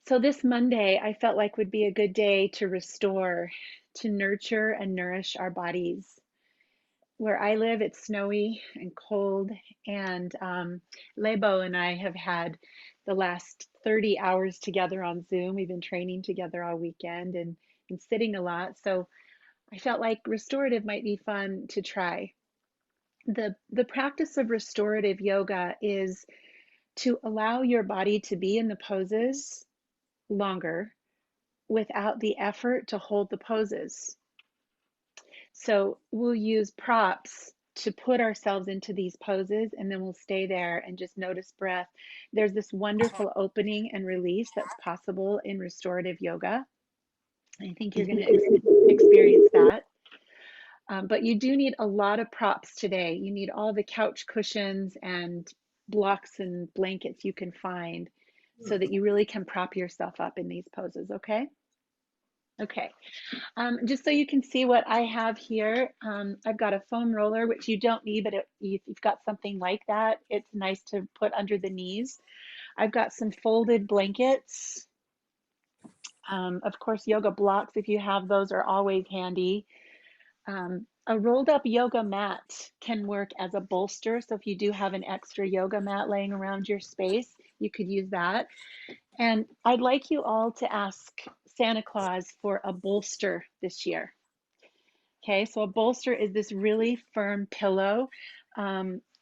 So this Monday, I felt like would be a good day to restore, to nurture and nourish our bodies. Where I live, it's snowy and cold, and Lebo and I have had the last 30 hours together on Zoom. We've been training together all weekend and sitting a lot. So I felt like restorative might be fun to try. The practice of restorative yoga is to allow your body to be in the poses longer without the effort to hold the poses. So we'll use props to put ourselves into these poses, and then we'll stay there and just notice breath. There's this wonderful opening and release that's possible in restorative yoga. I think you're going to experience that. But you do need a lot of props today. You need all the couch cushions and blocks and blankets you can find so that you really can prop yourself up in these poses, okay? Okay, just so you can see what I have here, I've got a foam roller, which you don't need, but if you've got something like that, it's nice to put under the knees. I've got some folded blankets. Of course, yoga blocks, if you have those, are always handy. A rolled up yoga mat can work as a bolster. So if you do have an extra yoga mat laying around your space, you could use that. And I'd like you all to ask Santa Claus for a bolster this year. Okay, so a bolster is this really firm pillow.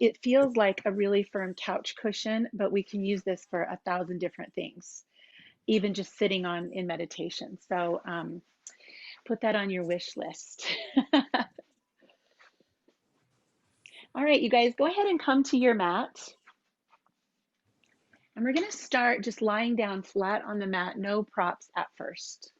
It feels like a really firm couch cushion, but we can use this for 1,000 different things, even just sitting on in meditation. So put that on your wish list. All right, you guys, go ahead and come to your mat. And we're going to start just lying down flat on the mat, no props at first.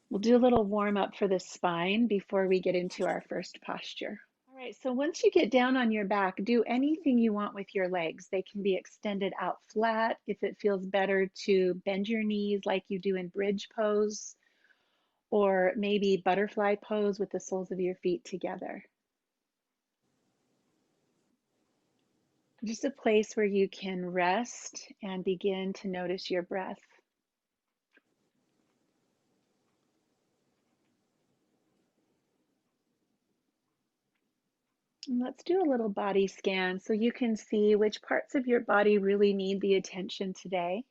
We'll do a little warm up for the spine before we get into our first posture. All right, so once you get down on your back, do anything you want with your legs. They can be extended out flat. If it feels better to bend your knees like you do in bridge pose, or maybe butterfly pose with the soles of your feet together. Just a place where you can rest and begin to notice your breath. And let's do a little body scan so you can see which parts of your body really need the attention today.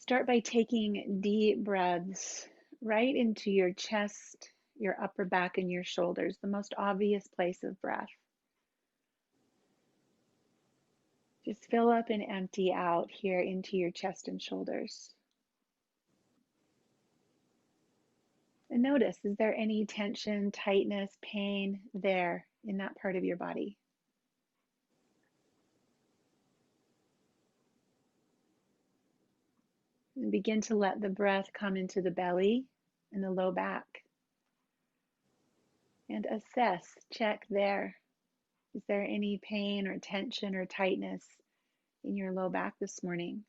Start by taking deep breaths right into your chest, your upper back, and your shoulders, the most obvious place of breath. Just fill up and empty out here into your chest and shoulders. And notice, is there any tension, tightness, pain there in that part of your body? And begin to let the breath come into the belly and the low back. And assess, check there. Is there any pain or tension or tightness in your low back this morning?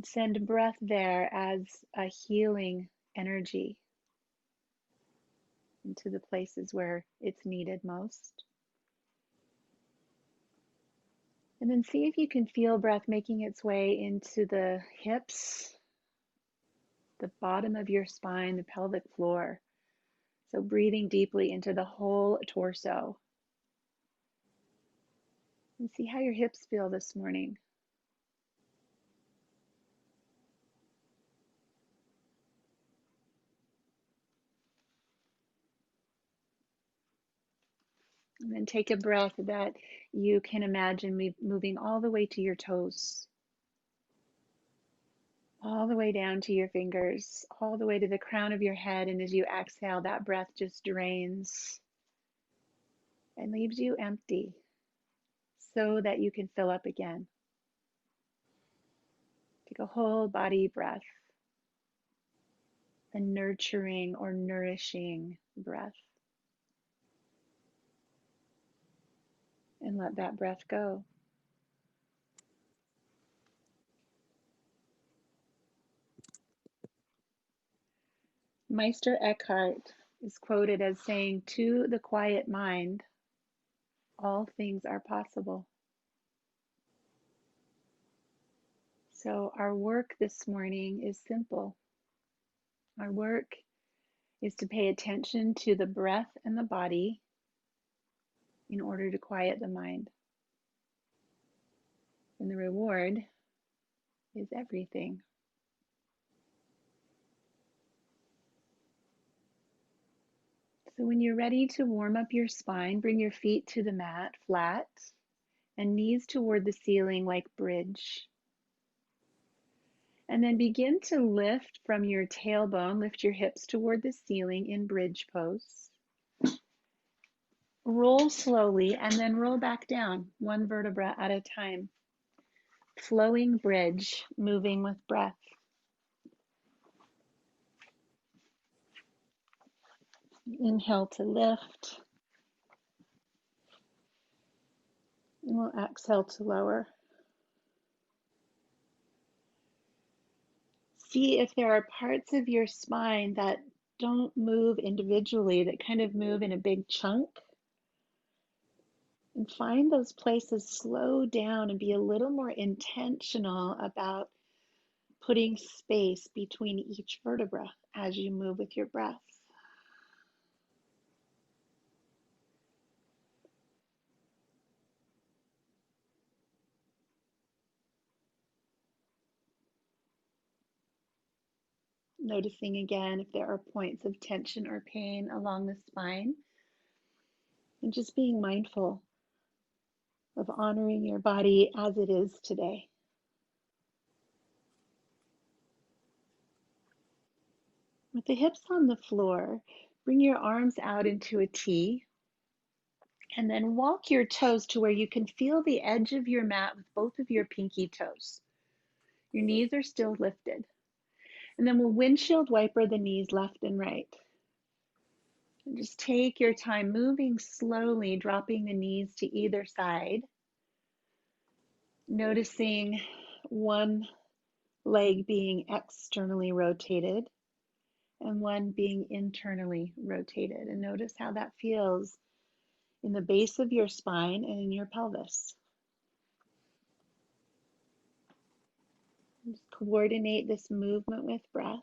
Send breath there as a healing energy into the places where it's needed most. And then see if you can feel breath making its way into the hips, the bottom of your spine, the pelvic floor. So breathing deeply into the whole torso. And see how your hips feel this morning. And then take a breath that you can imagine moving all the way to your toes, all the way down to your fingers, all the way to the crown of your head. And as you exhale, that breath just drains and leaves you empty so that you can fill up again. Take a whole body breath, a nurturing or nourishing breath. And let that breath go. Meister Eckhart is quoted as saying, "To the quiet mind, all things are possible. So our work this morning is simple. Our work is to pay attention to the breath and the body in order to quiet the mind. And the reward is everything. So when you're ready to warm up your spine, bring your feet to the mat flat and knees toward the ceiling like bridge. And then begin to lift from your tailbone, lift your hips toward the ceiling in bridge pose. Roll slowly and then roll back down, one vertebra at a time. Flowing bridge, moving with breath. Inhale to lift. And we'll exhale to lower. See if there are parts of your spine that don't move individually, that kind of move in a big chunk. And find those places, slow down and be a little more intentional about putting space between each vertebra as you move with your breath. Noticing again if there are points of tension or pain along the spine, and just being mindful of honoring your body as it is today. With the hips on the floor, bring your arms out into a T, and then walk your toes to where you can feel the edge of your mat with both of your pinky toes. Your knees are still lifted. And then we'll windshield wiper the knees left and right. And just take your time moving slowly, dropping the knees to either side. Noticing one leg being externally rotated and one being internally rotated. And notice how that feels in the base of your spine and in your pelvis. Just coordinate this movement with breath.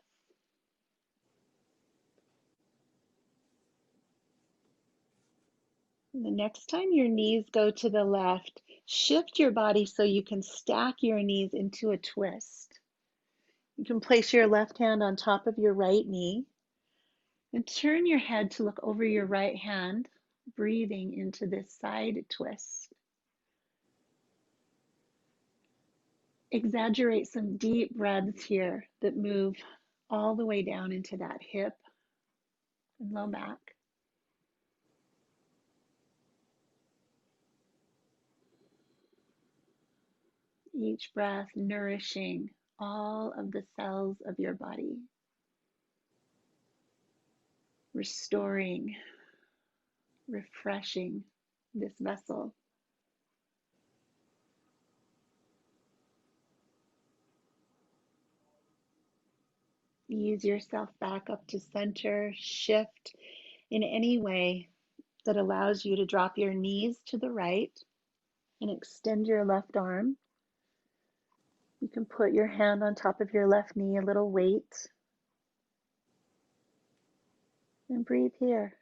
And the next time your knees go to the left, shift your body so you can stack your knees into a twist. You can place your left hand on top of your right knee and turn your head to look over your right hand, breathing into this side twist. Exaggerate some deep breaths here that move all the way down into that hip and low back. Each breath nourishing all of the cells of your body, restoring, refreshing this vessel. Ease yourself back up to center, shift in any way that allows you to drop your knees to the right and extend your left arm. You can put your hand on top of your left knee, a little weight, and breathe here.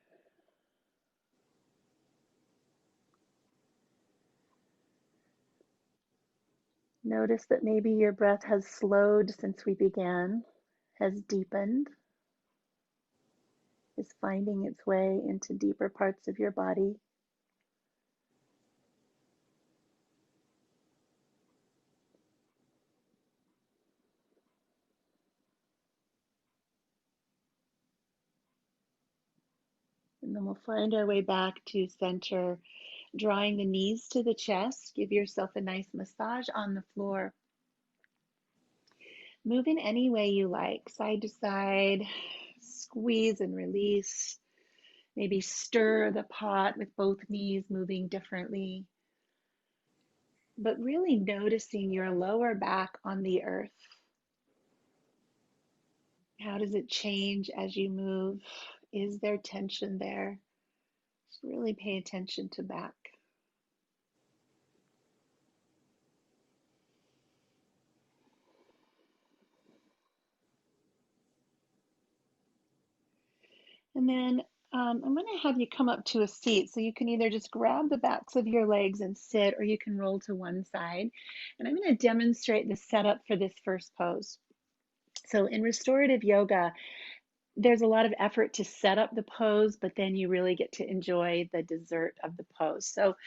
Notice that maybe your breath has slowed since we began, has deepened, is finding its way into deeper parts of your body. And then we'll find our way back to center, drawing the knees to the chest. Give yourself a nice massage on the floor. Move in any way you like, side to side, squeeze and release. Maybe stir the pot with both knees moving differently. But really noticing your lower back on the earth. How does it change as you move? Is there tension there? Just really pay attention to back. And then I'm going to have you come up to a seat. So you can either just grab the backs of your legs and sit, or you can roll to one side. And I'm going to demonstrate the setup for this first pose. So in restorative yoga, there's a lot of effort to set up the pose, but then you really get to enjoy the dessert of the pose. So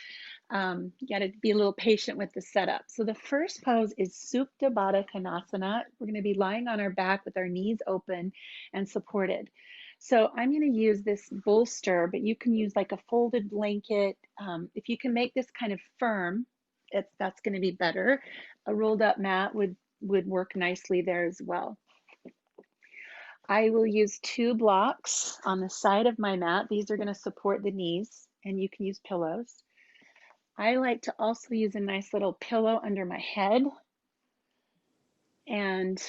you got to be a little patient with the setup. So the first pose is Supta Baddha Konasana. We're going to be lying on our back with our knees open and supported. So I'm going to use this bolster, but you can use like a folded blanket. If you can make this kind of firm, that's going to be better. A rolled up mat would work nicely there as well. I will use 2 blocks on the side of my mat. These are going to support the knees, and you can use pillows. I like to also use a nice little pillow under my head and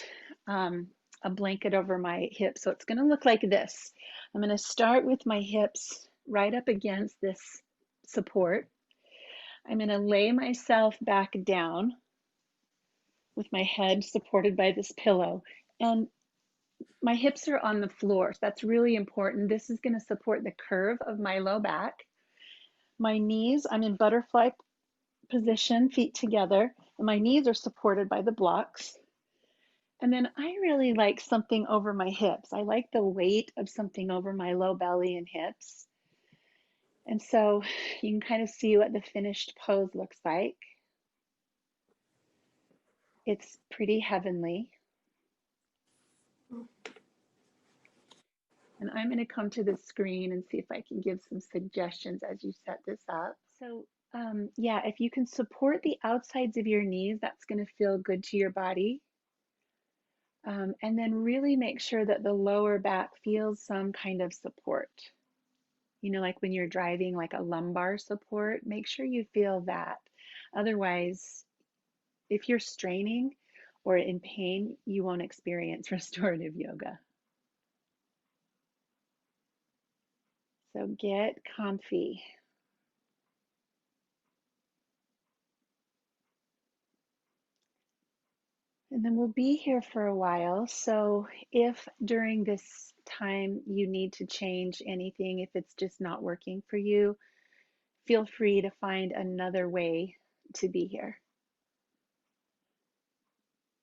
a blanket over my hips. So it's going to look like this. I'm going to start with my hips right up against this support. I'm going to lay myself back down with my head supported by this pillow. And my hips are on the floor. So that's really important. This is going to support the curve of my low back. My knees, I'm in butterfly position, feet together, and my knees are supported by the blocks. And then I really like something over my hips. I like the weight of something over my low belly and hips. And so you can kind of see what the finished pose looks like. It's pretty heavenly. And I'm going to come to the screen and see if I can give some suggestions as you set this up. So yeah, if you can support the outsides of your knees, that's going to feel good to your body. And then really make sure that the lower back feels some kind of support. You know, like when you're driving, like a lumbar support, make sure you feel that. Otherwise, if you're straining or in pain, you won't experience restorative yoga. So get comfy. And then we'll be here for a while. So if during this time you need to change anything, if it's just not working for you, feel free to find another way to be here.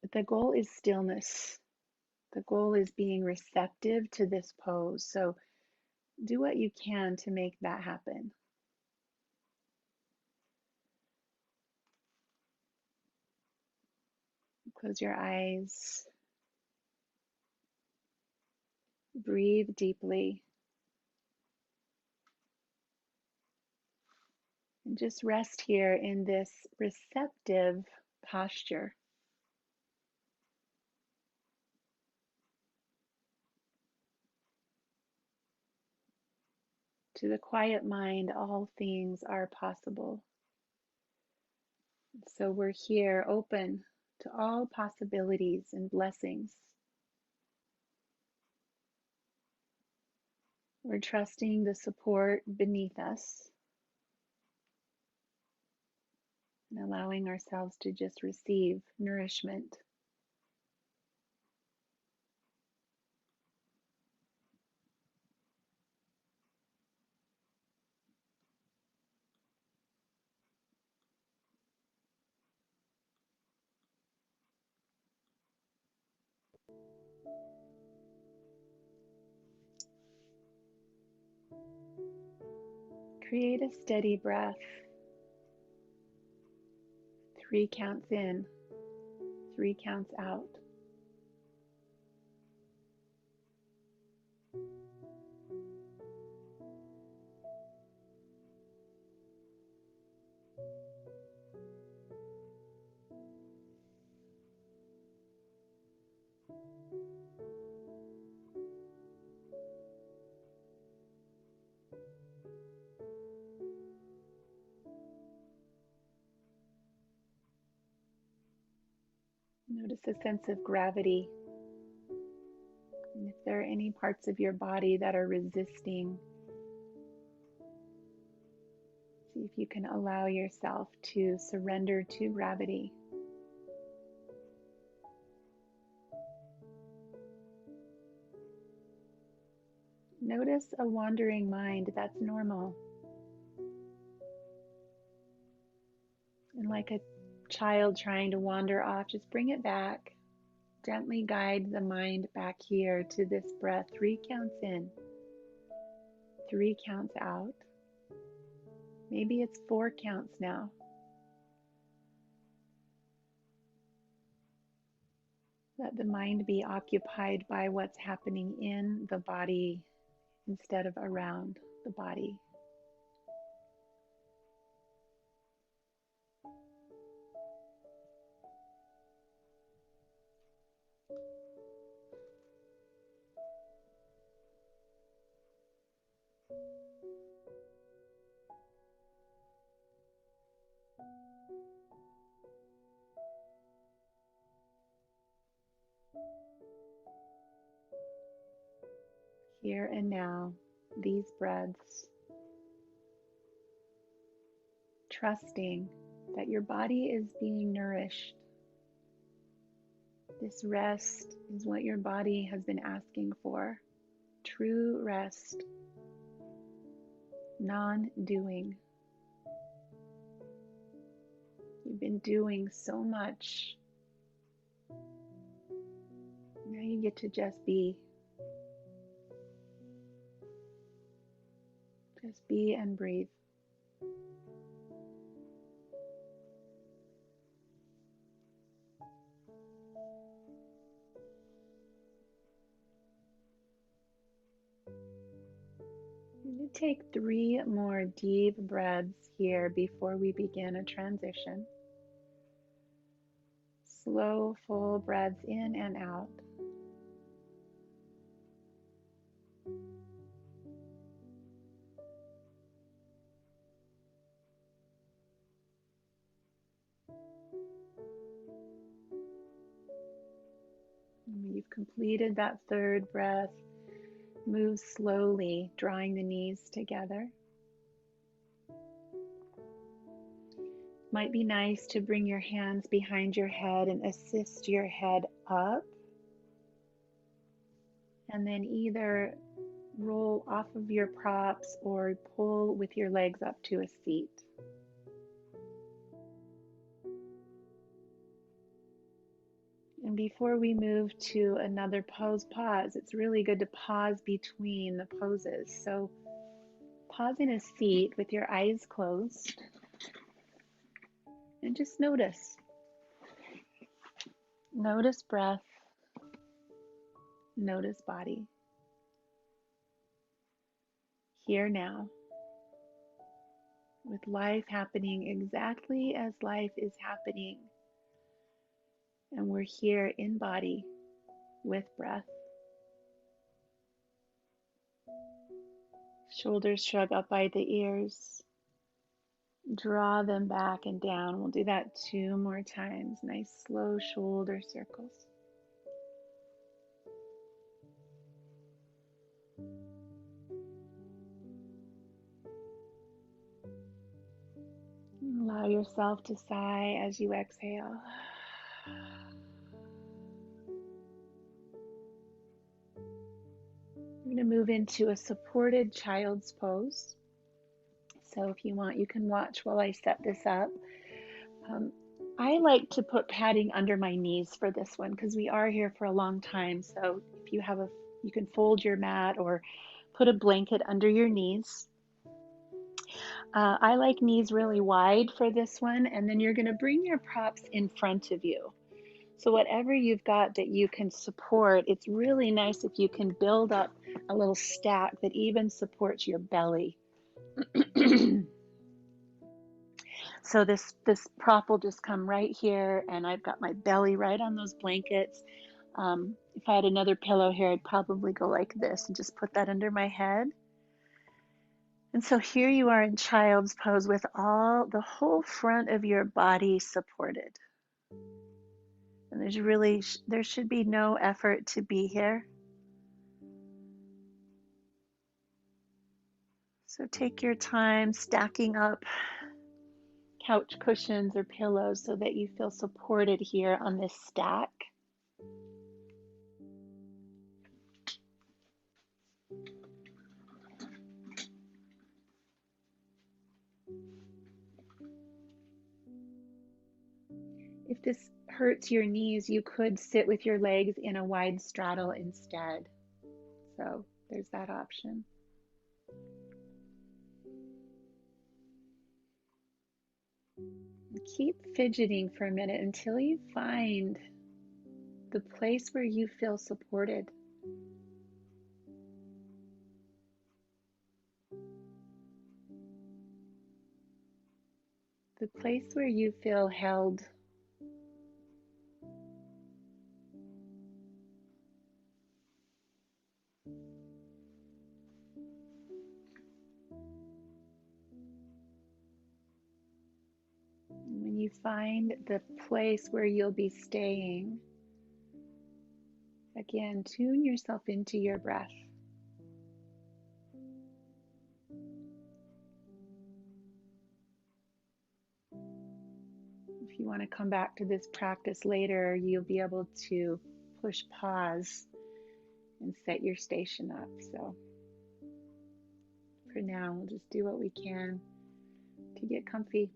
But the goal is stillness. The goal is being receptive to this pose. So do what you can to make that happen. Close your eyes. Breathe deeply. And just rest here in this receptive posture. To the quiet mind, all things are possible. So we're here open to all possibilities and blessings. We're trusting the support beneath us and allowing ourselves to just receive nourishment. Create a steady breath. 3 counts in, 3 counts out. Notice a sense of gravity. And if there are any parts of your body that are resisting, see if you can allow yourself to surrender to gravity. Notice a wandering mind. That's normal. And like a child trying to wander off, just bring it back. Gently guide the mind back here to this breath. 3 counts in, 3 counts out. Maybe it's 4 counts now. Let the mind be occupied by what's happening in the body instead of around the body. Here and now, these breaths, trusting that your body is being nourished. This rest is what your body has been asking for. True rest, non-doing. You've been doing so much. Now you get to just be. Just be and breathe. You take 3 more deep breaths here before we begin a transition. Slow, full breaths in and out. And when you've completed that 3rd breath, move slowly, drawing the knees together. Might be nice to bring your hands behind your head and assist your head up. And then either roll off of your props or pull with your legs up to a seat. And before we move to another pause, it's really good to pause between the poses. So pause in a seat with your eyes closed and just notice. Notice breath, notice body. Here now, with life happening exactly as life is happening. And we're here in body with breath. Shoulders shrug up by the ears. Draw them back and down. We'll do that 2 more times. Nice slow shoulder circles. Allow yourself to sigh as you exhale. We're going to move into a supported child's pose. So if you want, you can watch while I set this up. I like to put padding under my knees for this one because we are here for a long time. So if you have you can fold your mat or put a blanket under your knees. I like knees really wide for this one, and then you're going to bring your props in front of you. So whatever you've got that you can support, it's really nice if you can build up a little stack that even supports your belly. So this prop will just come right here, and I've got my belly right on those blankets. If I had another pillow here, I'd probably go like this and just put that under my head. And so here you are in child's pose with the whole front of your body supported. And there should be no effort to be here. So take your time stacking up couch cushions or pillows so that you feel supported here on this stack. If this hurts your knees, you could sit with your legs in a wide straddle instead. So there's that option. Keep fidgeting for a minute until you find the place where you feel supported. The place where you feel held. When you find the place where you'll be staying, again, tune yourself into your breath. If you want to come back to this practice later, you'll be able to push pause and set your station up. So for now, we'll just do what we can to get comfy.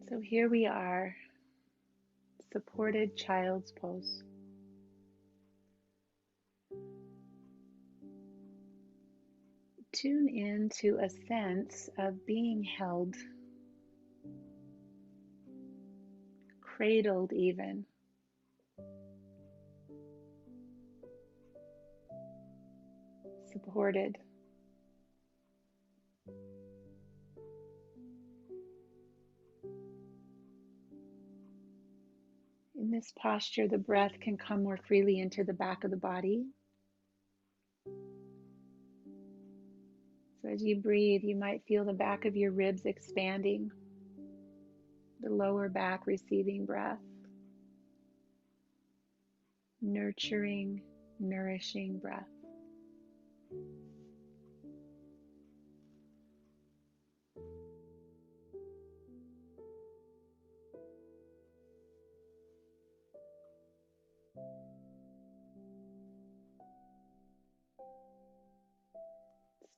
So here we are, supported child's pose. Tune into a sense of being held, cradled even. Supported. In this posture, the breath can come more freely into the back of the body. So as you breathe, you might feel the back of your ribs expanding, the lower back receiving breath, nurturing, nourishing breath.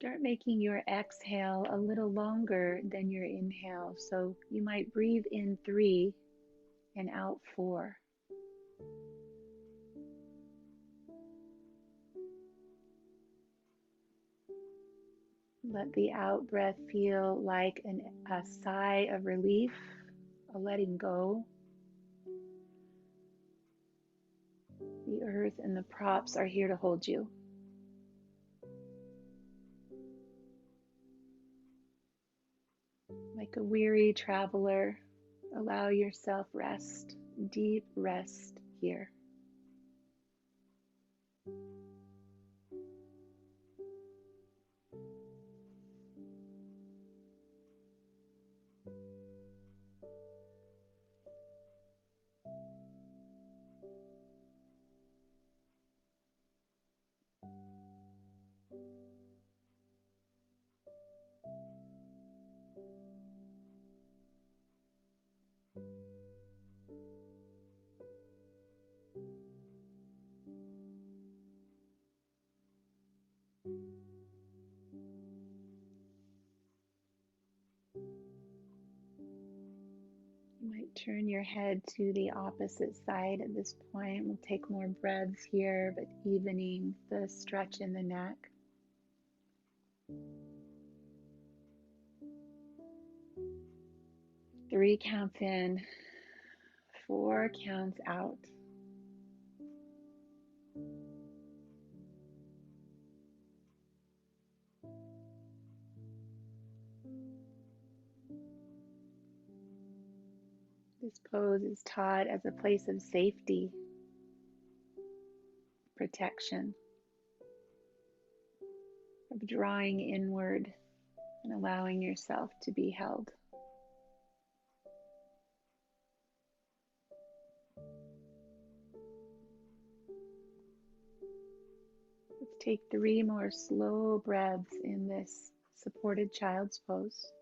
Start making your exhale a little longer than your inhale. So you might breathe in 3 and out 4. Let the out breath feel like a sigh of relief, a letting go. The earth and the props are here to hold you. Like a weary traveler, allow yourself rest, deep rest here. You might turn your head to the opposite side at this point. We'll take more breaths here, but evening the stretch in the neck. 3 counts in, 4 counts out. This pose is taught as a place of safety, protection, of drawing inward and allowing yourself to be held. Let's take 3 more slow breaths in this supported child's pose.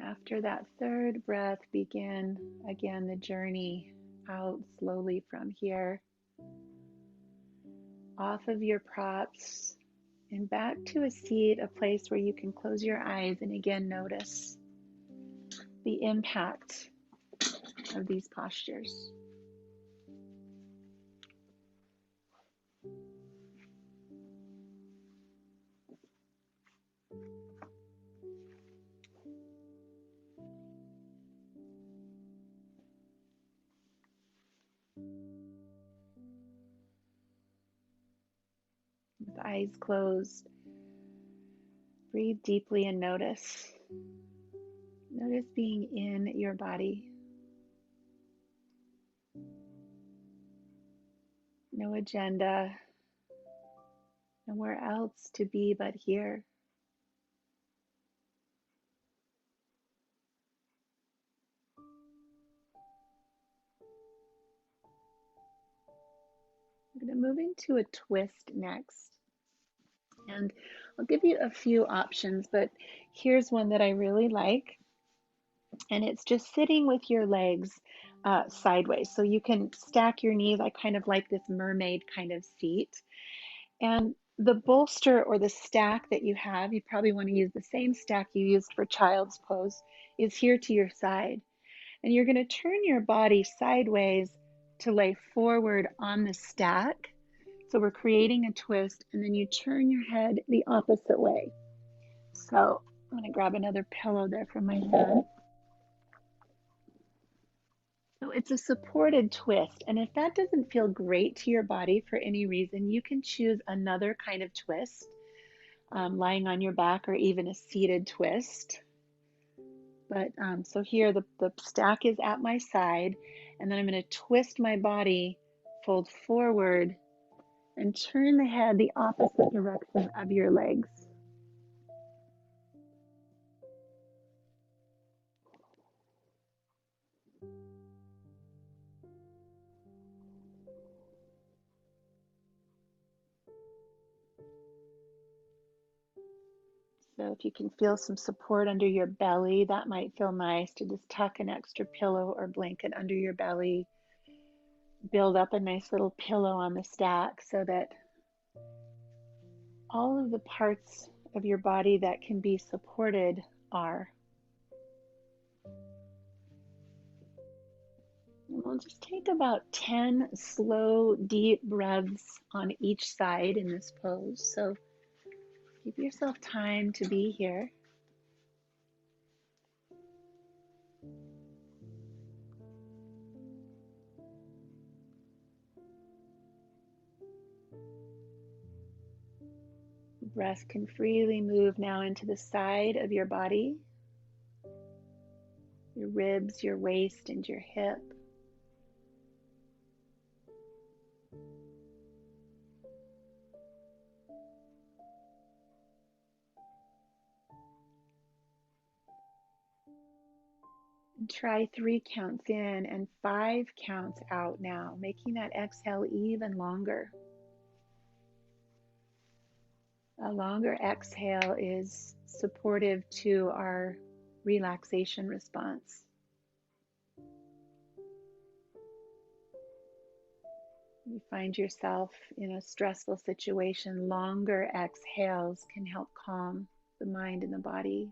After that third breath, begin again the journey out slowly from here, off of your props, and back to a seat, a place where you can close your eyes and again notice the impact of these postures. With eyes closed, breathe deeply and notice. Notice being in your body. No agenda, nowhere else to be but here. We're going to move into a twist next. And I'll give you a few options, but here's one that I really like. And it's just sitting with your legs sideways. So you can stack your knees. I kind of like this mermaid kind of seat. And the bolster or the stack that you have, you probably want to use the same stack you used for child's pose, is here to your side. And you're going to turn your body sideways to lay forward on the stack. So we're creating a twist, and then you turn your head the opposite way. So I'm going to grab another pillow there from my head. So it's a supported twist. And if that doesn't feel great to your body for any reason, you can choose another kind of twist, lying on your back or even a seated twist. But so here the stack is at my side, and then I'm going to twist my body, fold forward, and turn the head the opposite direction of your legs. So if you can feel some support under your belly, that might feel nice to just tuck an extra pillow or blanket under your belly. Build up a nice little pillow on the stack so that all of the parts of your body that can be supported are. And we'll just take about 10 slow, deep breaths on each side in this pose. So give yourself time to be here. Breath can freely move now into the side of your body, your ribs, your waist, and your hip. And try 3 counts in and 5 counts out now, making that exhale even longer. A longer exhale is supportive to our relaxation response. You find yourself in a stressful situation, longer exhales can help calm the mind and the body.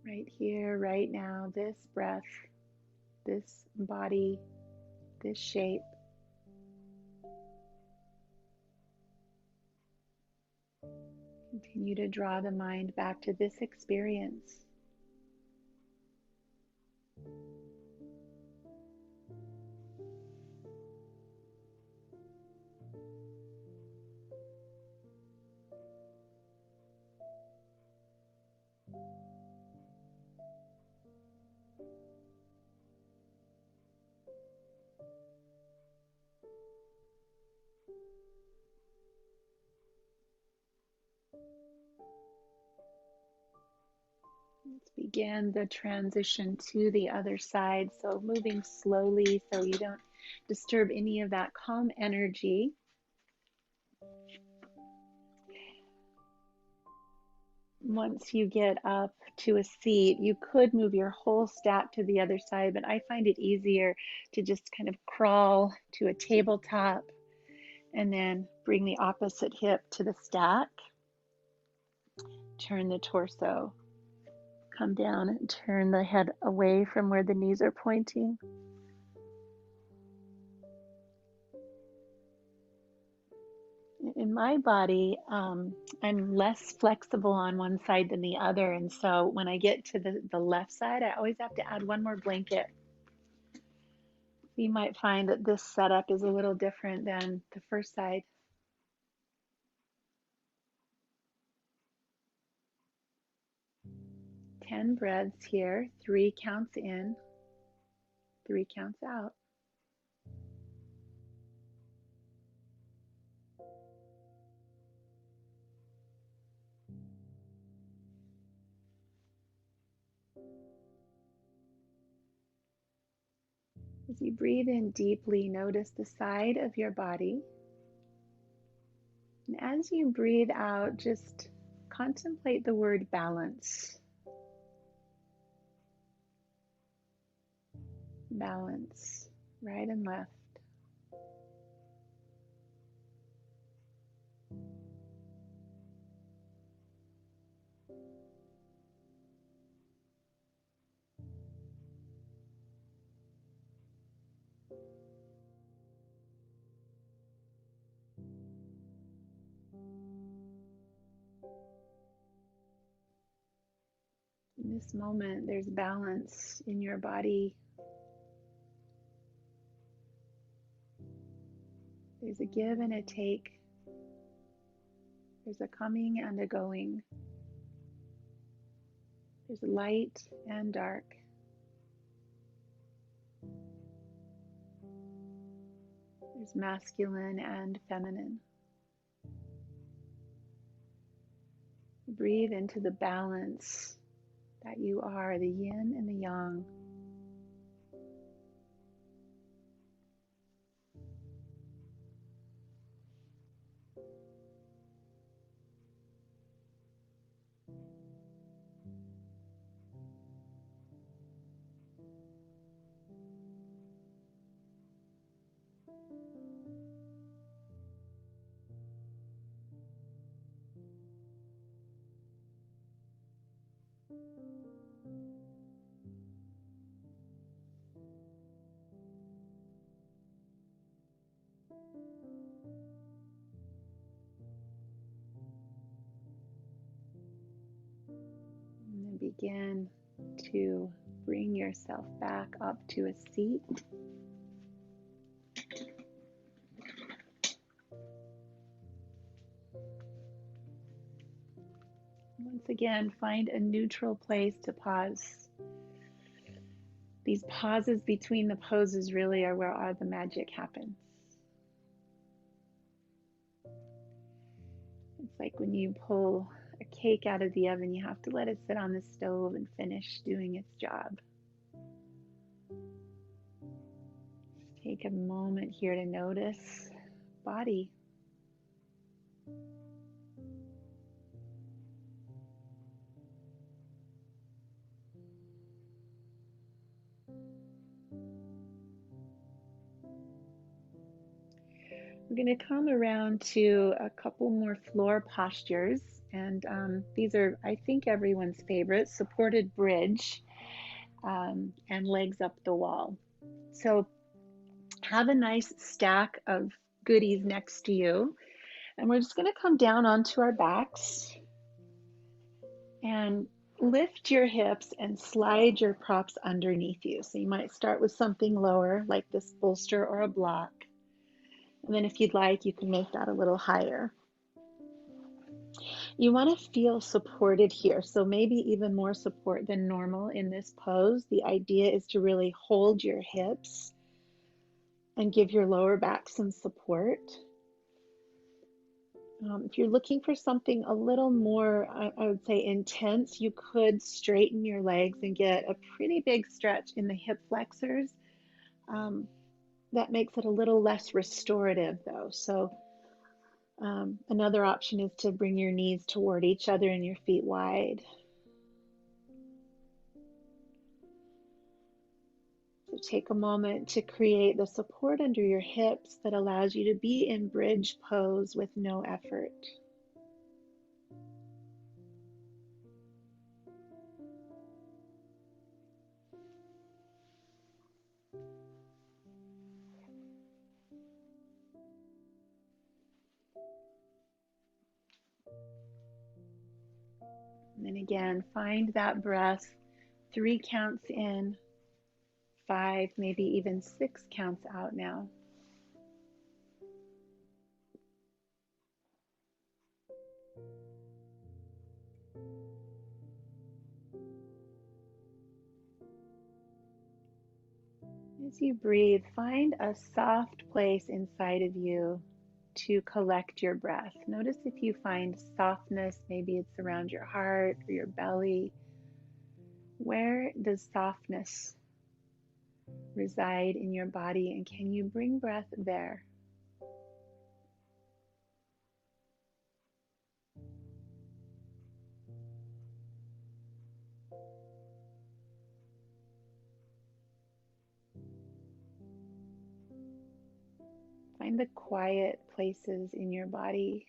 Right here, right now, this breath, this body, this shape. Continue to draw the mind back to this experience. Let's begin the transition to the other side. So moving slowly so you don't disturb any of that calm energy. Once you get up to a seat, you could move your whole stack to the other side, but I find it easier to just kind of crawl to a tabletop and then bring the opposite hip to the stack. Turn the torso, come down and turn the head away from where the knees are pointing. In my body, I'm less flexible on one side than the other. And so when I get to the left side, I always have to add one more blanket. You might find that this setup is a little different than the first side. 10 breaths here, 3 counts in, 3 counts out. As you breathe in deeply, notice the side of your body. And as you breathe out, just contemplate the word balance. Balance, right and left. In this moment, there's balance in your body. There's a give and a take. There's a coming and a going. There's light and dark. There's masculine and feminine. Breathe into the balance that you are, the yin and the yang. And then begin to bring yourself back up to a seat. Once again, find a neutral place to pause. These pauses between the poses really are where all the magic happens. It's like when you pull a cake out of the oven, you have to let it sit on the stove and finish doing its job. Just take a moment here to notice body. We're going to come around to a couple more floor postures, and these are, I think, everyone's favorite: supported bridge and legs up the wall. So have a nice stack of goodies next to you, and we're just going to come down onto our backs and lift your hips and slide your props underneath you. So you might start with something lower, like this bolster or a block. And then if you'd like, you can make that a little higher. You want to feel supported here, so maybe even more support than normal in this pose. The idea is to really hold your hips and give your lower back some support. If you're looking for something a little more, I would say, intense, you could straighten your legs and get a pretty big stretch in the hip flexors. Um, that makes it a little less restorative, though. So, another option is to bring your knees toward each other and your feet wide. So, take a moment to create the support under your hips that allows you to be in bridge pose with no effort. And then again, find that breath. 3 counts in, 5, maybe even 6 counts out now. As you breathe, find a soft place inside of you to collect your breath. Notice if you find softness, maybe it's around your heart or your belly. Where does softness reside in your body, and can you bring breath there? Find the quiet places in your body.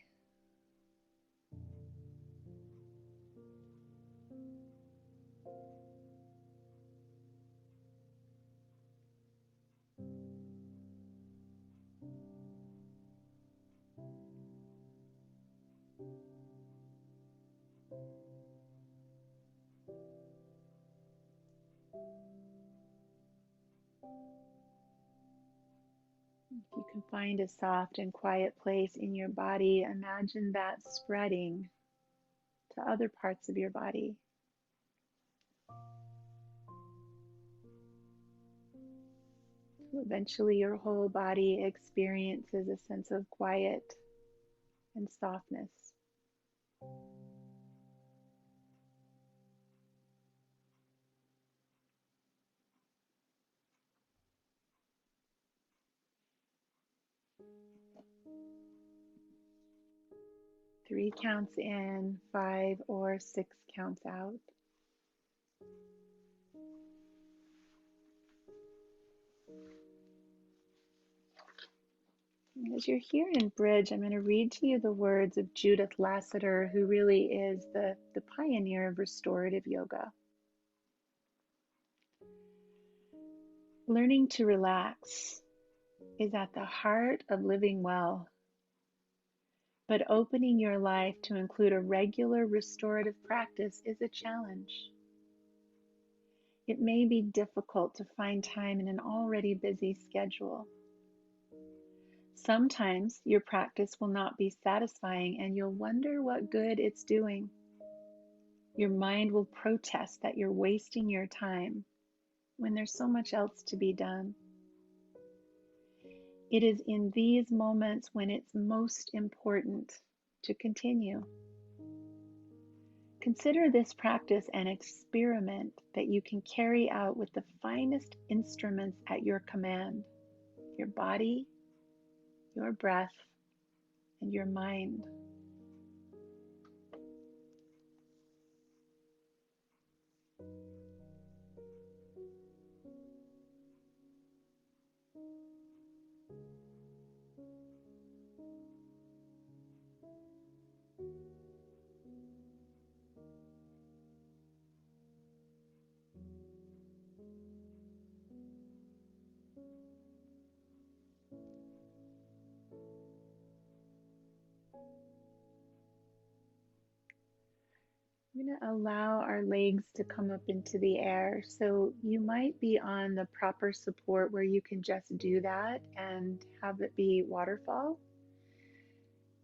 If you can find a soft and quiet place in your body, imagine that spreading to other parts of your body. So eventually, your whole body experiences a sense of quiet and softness. 3 counts in, 5 or 6 counts out. As you're here in bridge, I'm going to read to you the words of Judith Lasater, who really is the pioneer of restorative yoga. Learning to relax is at the heart of living well, but opening your life to include a regular restorative practice is a challenge. It may be difficult to find time in an already busy schedule. Sometimes your practice will not be satisfying and you'll wonder what good it's doing. Your mind will protest that you're wasting your time when there's so much else to be done. It is in these moments when it's most important to continue. Consider this practice an experiment that you can carry out with the finest instruments at your command: your body, your breath, and your mind. I'm going to allow our legs to come up into the air. So you might be on the proper support where you can just do that and have it be waterfall.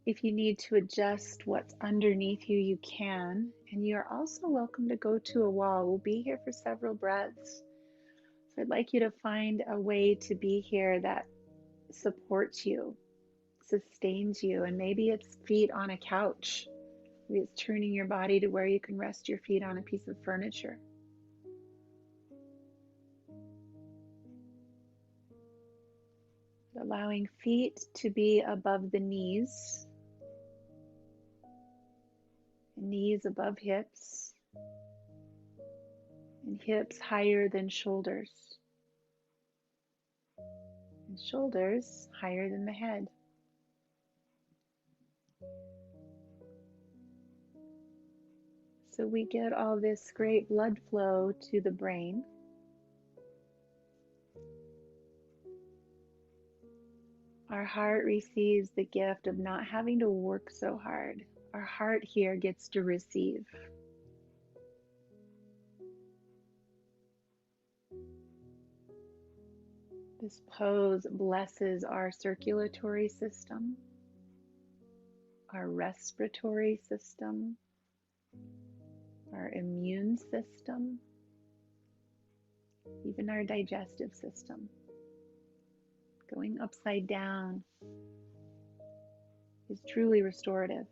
If you need to adjust what's underneath you, you can. And you're also welcome to go to a wall. We'll be here for several breaths. So I'd like you to find a way to be here that supports you. sustains you. And maybe it's feet on a couch. Maybe it's turning your body to where you can rest your feet on a piece of furniture. Allowing feet to be above the knees, knees above hips, and hips higher than shoulders, and shoulders higher than the head. So we get all this great blood flow to the brain. Our heart receives the gift of not having to work so hard. Our heart here gets to receive. This pose blesses our circulatory system, our respiratory system, our immune system, even our digestive system. Going upside down is truly restorative.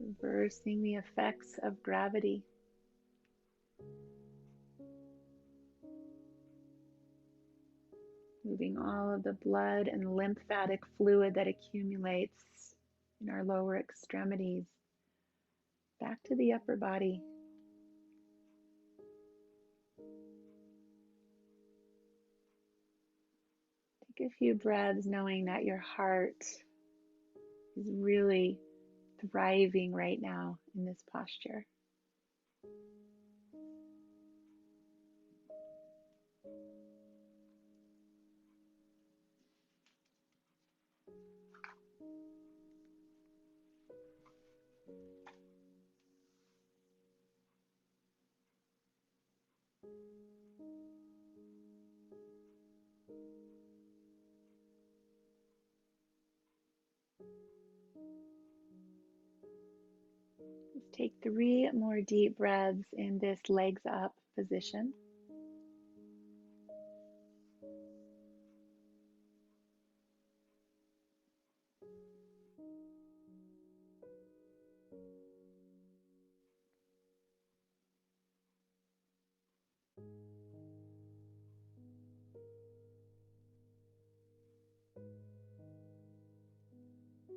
Reversing the effects of gravity. Moving all of the blood and lymphatic fluid that accumulates in our lower extremities back to the upper body. Take a few breaths knowing that your heart is really thriving right now in this posture. Let's take 3 more deep breaths in this legs up position.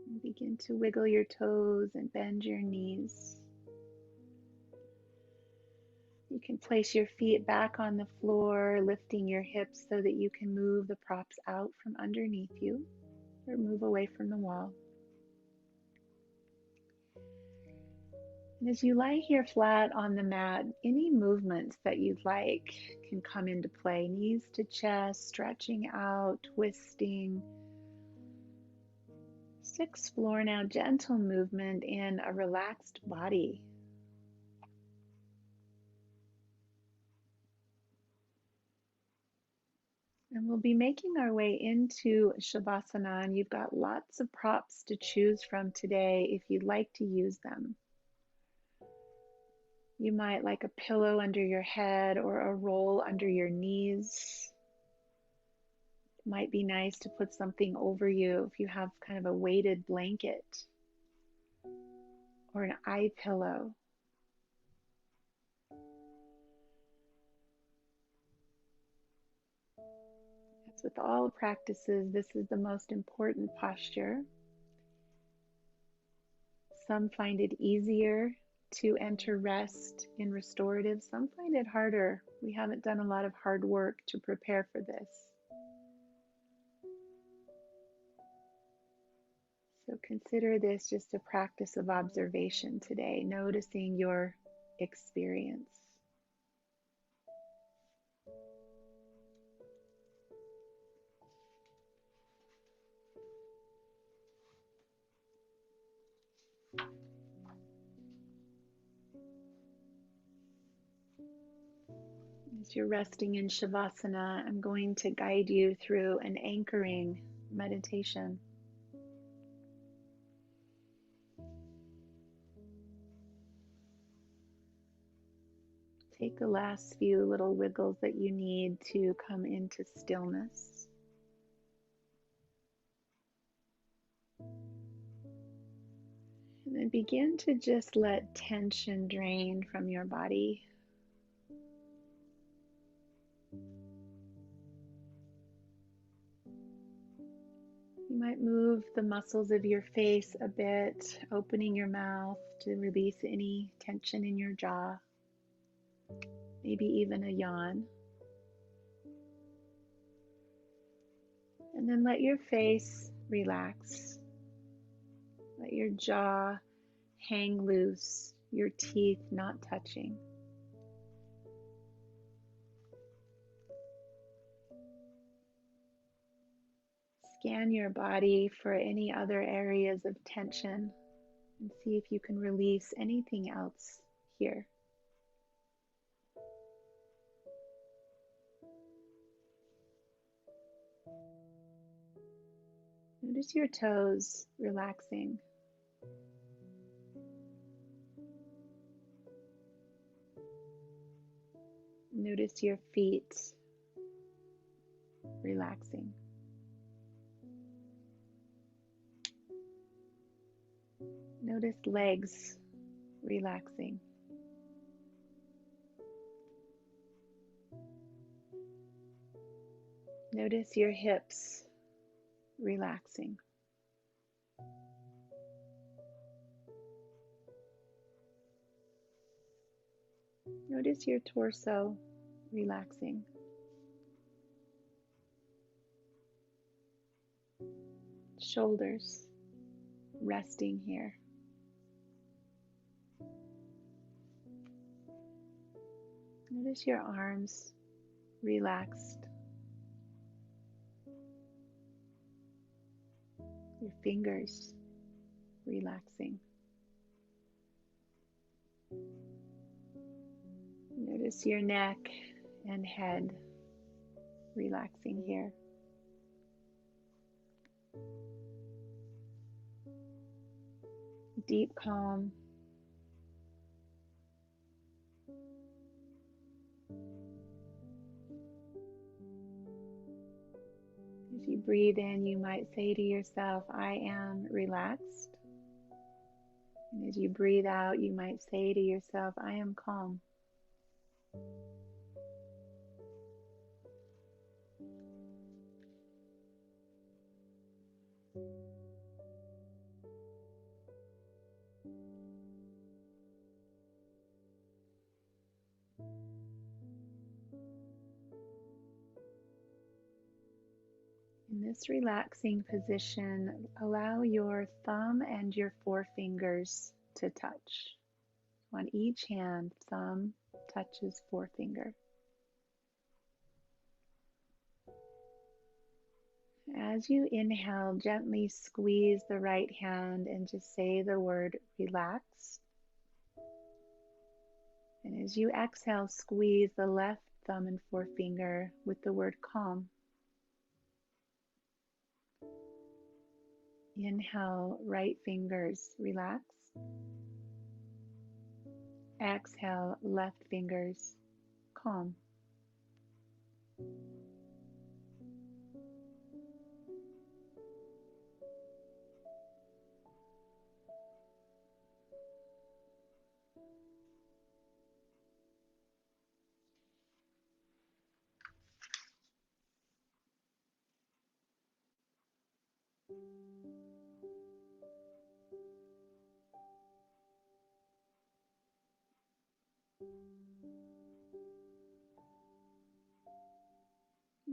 And begin to wiggle your toes and bend your knees. You can place your feet back on the floor, lifting your hips so that you can move the props out from underneath you or move away from the wall. And as you lie here flat on the mat, any movements that you'd like can come into play. Knees to chest, stretching out, twisting. Just explore now gentle movement in a relaxed body. And we'll be making our way into Shavasana, and you've got lots of props to choose from today if you'd like to use them. You might like a pillow under your head or a roll under your knees. It might be nice to put something over you if you have kind of a weighted blanket or an eye pillow. As with all practices, this is the most important posture. Some find it easier to enter rest in restorative. Some find it harder. We haven't done a lot of hard work to prepare for this. So consider this just a practice of observation today, noticing your experience. As you're resting in Shavasana, I'm going to guide you through an anchoring meditation. take the last few little wiggles that you need to come into stillness. And then begin to just let tension drain from your body. You might move the muscles of your face a bit, opening your mouth to release any tension in your jaw, maybe even a yawn. And then let your face relax. Let your jaw hang loose, your teeth not touching. Scan your body for any other areas of tension and see if you can release anything else here. Notice your toes relaxing. Notice your feet relaxing. Notice legs relaxing. Notice your hips relaxing. Notice your torso relaxing. Shoulders resting here. Notice your arms relaxed. Your fingers relaxing. Notice your neck and head relaxing here. Deep calm. As you breathe in, you might say to yourself, I am relaxed. And as you breathe out, you might say to yourself, I am calm. In this relaxing position, allow your thumb and your forefingers to touch. On each hand, thumb touches forefinger. As you inhale, gently squeeze the right hand and just say the word relax. And as you exhale, squeeze the left thumb and forefinger with the word calm. Inhale, right fingers relax. Exhale, left fingers calm.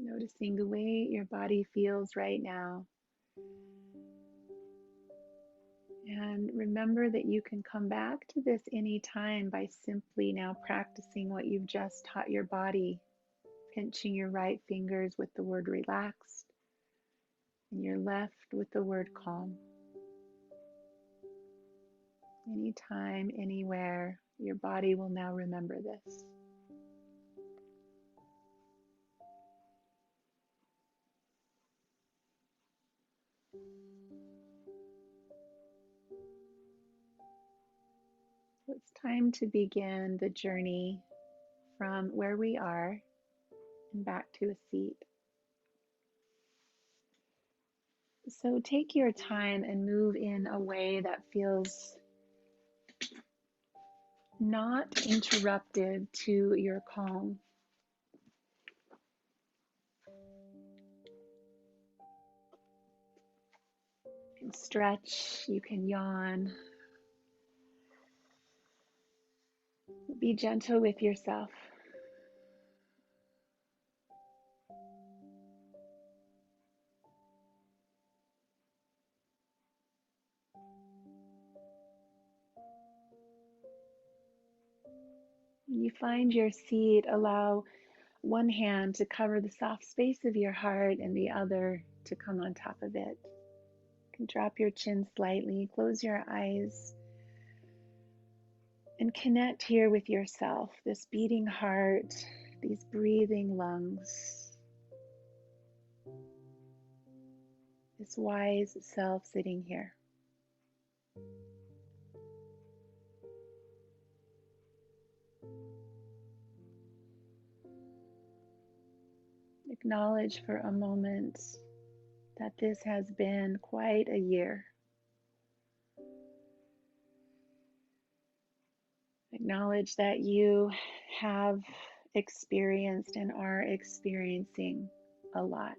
Noticing the way your body feels right now. And remember that you can come back to this anytime by simply now practicing what you've just taught your body, pinching your right fingers with the word relaxed and your left with the word calm. Anytime, anywhere, your body will now remember this. So it's time to begin the journey from where we are and back to a seat. So take your time and move in a way that feels not interruptive to your calm. You can stretch, you can yawn. Be gentle with yourself. When you find your seat, allow one hand to cover the soft space of your heart and the other to come on top of it. You can drop your chin slightly, close your eyes, and connect here with yourself, this beating heart, these breathing lungs, this wise self sitting here. Acknowledge for a moment that this has been quite a year. Acknowledge that you have experienced and are experiencing a lot.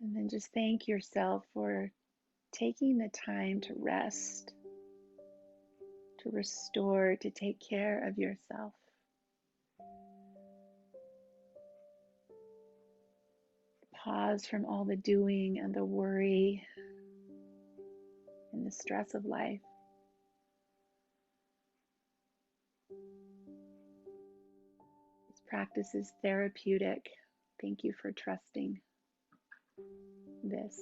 And then just thank yourself for taking the time to rest, to restore, to take care of yourself. Pause from all the doing and the worry and the stress of life. This practice is therapeutic. Thank you for trusting this.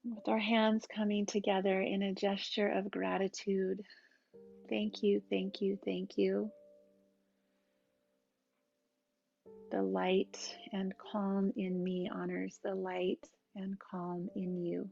With our hands coming together in a gesture of gratitude. Thank you, thank you, thank you. The light and calm in me honors the light and calm in you.